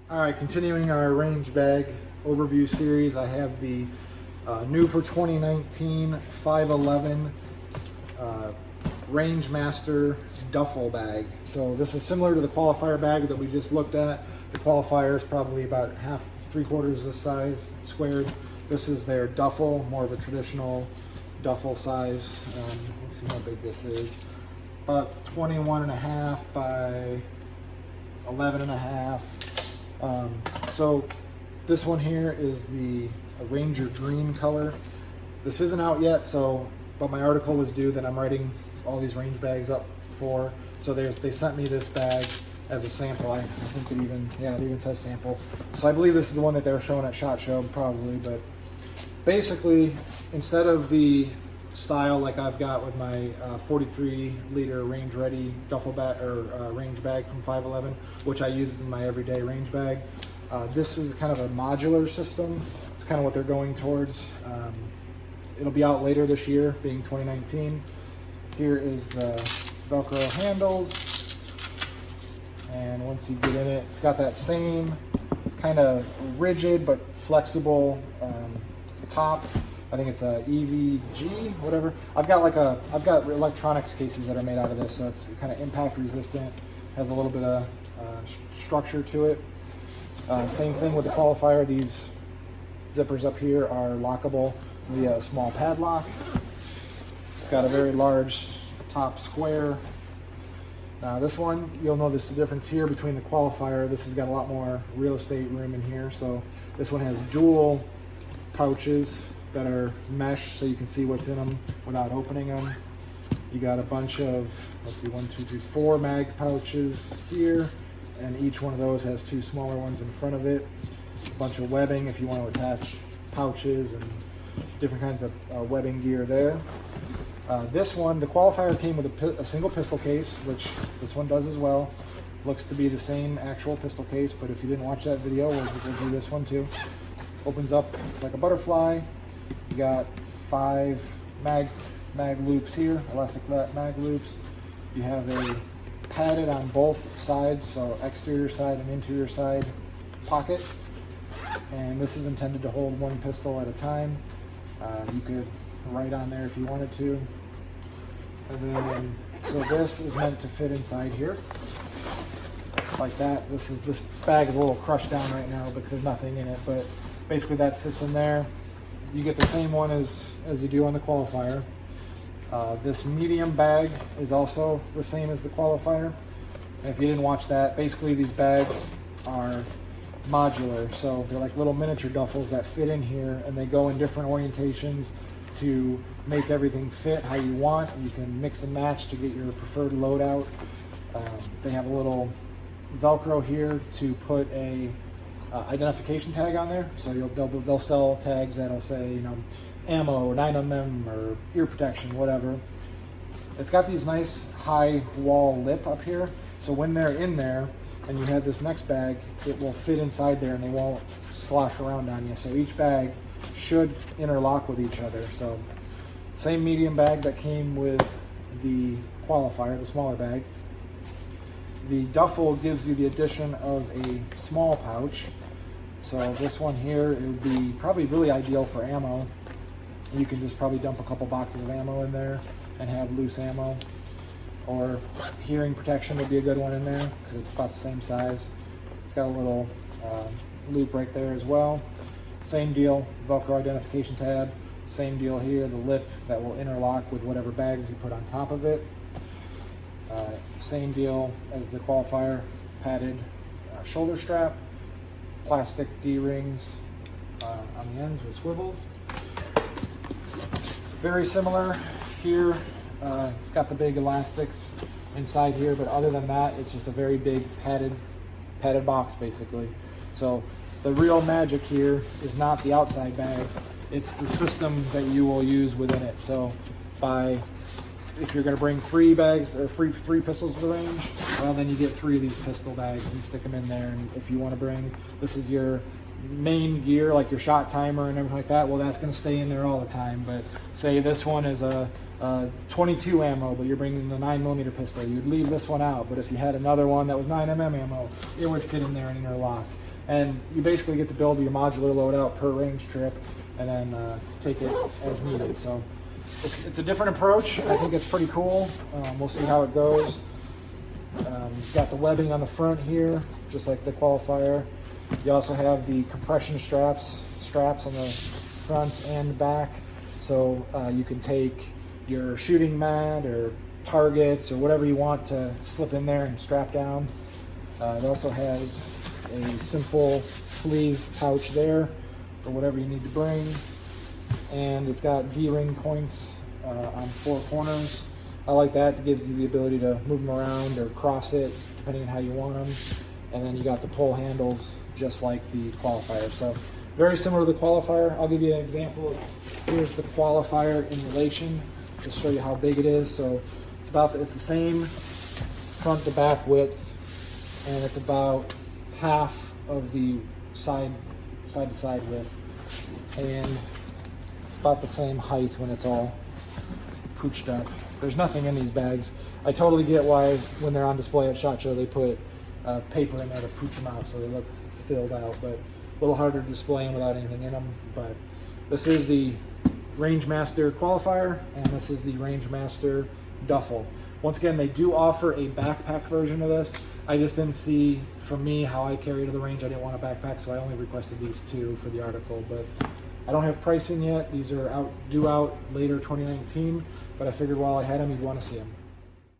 All right, continuing our range bag overview series, I have the new for 2019 511 Rangemaster duffel bag. So this is similar to the qualifier bag that we just looked at. The qualifier is probably about half, 3/4 this size squared. This is their duffel, more of a traditional duffel size. Let's see how big this is. About 21.5 by 11.5. So this one here is the Ranger green color. This isn't out yet, but my article was due that I'm writing all these range bags up for. So they sent me this bag as a sample. I think it even says sample. So I believe this is the one that they were showing at SHOT Show probably, but basically instead of the style like I've got with my 43 liter range ready duffel bag or range bag from 511, which I use in my everyday range bag. This is kind of a modular system. It's kind of what they're going towards. It'll be out later this year, being 2019. Here is the Velcro handles. And once you get in it, it's got that same kind of rigid but flexible top. I think it's a EVG, whatever. I've got electronics cases that are made out of this, so it's kind of impact resistant, has a little bit of structure to it. Same thing with the qualifier. These zippers up here are lockable via a small padlock. It's got a very large top square. Now this one, you'll notice the difference here between the qualifier. This has got a lot more real estate room in here. So this one has dual pouches that are mesh, so you can see what's in them without opening them. You got a bunch of, let's see, 1, 2, 3, 4 mag pouches here, and each one of those has 2 smaller ones in front of it. A bunch of webbing if you want to attach pouches and different kinds of webbing gear there. This one, the qualifier came with a single pistol case, which this one does as well. Looks to be the same actual pistol case, but if you didn't watch that video, we'll do this one too. Opens up like a butterfly. You got 5 mag loops here, elastic mag loops. You have a padded on both sides, so exterior side and interior side pocket. And this is intended to hold 1 pistol at a time. You could write on there if you wanted to. And then, so this is meant to fit inside here, like that. This bag is a little crushed down right now because there's nothing in it, but basically that sits in there. You get the same one as you do on the qualifier. This medium bag is also the same as the qualifier. And if you didn't watch that, basically these bags are modular. So they're like little miniature duffels that fit in here, and they go in different orientations to make everything fit how you want. You can mix and match to get your preferred loadout. They have a little Velcro here to put a identification tag on there, so they'll sell tags that'll say, ammo or 9mm or ear protection, whatever. It's got these nice high wall lip up here, so when they're in there and you have this next bag, it will fit inside there and they won't slosh around on you. So each bag should interlock with each other. So same medium bag that came with the qualifier, the smaller bag. The duffel gives you the addition of a small pouch. So this one here, it would be probably really ideal for ammo. You can just probably dump a couple boxes of ammo in there and have loose ammo. Or hearing protection would be a good one in there because it's about the same size. It's got a little loop right there as well. Same deal, Velcro identification tab. Same deal here, the lip that will interlock with whatever bags you put on top of it. Same deal as the qualifier, padded shoulder strap. Plastic D-rings on the ends with swivels. Very similar here. Got the big elastics inside here, but other than that, it's just a very big padded box basically. So the real magic here is not the outside bag, it's the system that you will use within it. So if you're going to bring 3 bags or 3 pistols to the range, well, then you get 3 of these pistol bags and stick them in there. And if you want to bring, this is your main gear, like your shot timer and everything like that, well, that's going to stay in there all the time. But say this one is a 22 ammo, but you're bringing the 9mm pistol, you'd leave this one out. But if you had another one that was 9mm ammo, it would fit in there and interlock. And you basically get to build your modular loadout per range trip and then take it as needed. So it's a different approach. I think it's pretty cool. We'll see how it goes. You've got the webbing on the front here, just like the qualifier. You also have the compression straps on the front and back. So you can take your shooting mat or targets or whatever you want to slip in there and strap down. It also has a simple sleeve pouch there for whatever you need to bring. And it's got D-ring points on 4 corners. I like that. It gives you the ability to move them around or cross it depending on how you want them. And then you got the pull handles just like the qualifier. So very similar to the qualifier. I'll give you an example. Here's the qualifier in relation to show you how big it is. So it's the same front to back width, and it's about half of the side to side width, and about the same height when it's all pooched up. There's nothing in these bags. I totally get why when they're on display at SHOT Show they put paper in there to pooch them out so they look filled out, but a little harder to display them without anything in them. But this is the Rangemaster qualifier, and this is the Rangemaster Duffel. Once again, they do offer a backpack version of this. I just didn't see, for me, how I carry to the range. I didn't want a backpack, so I only requested these 2 for the article. But I don't have pricing yet. These are due out later 2019, but I figured while I had them, you'd want to see them.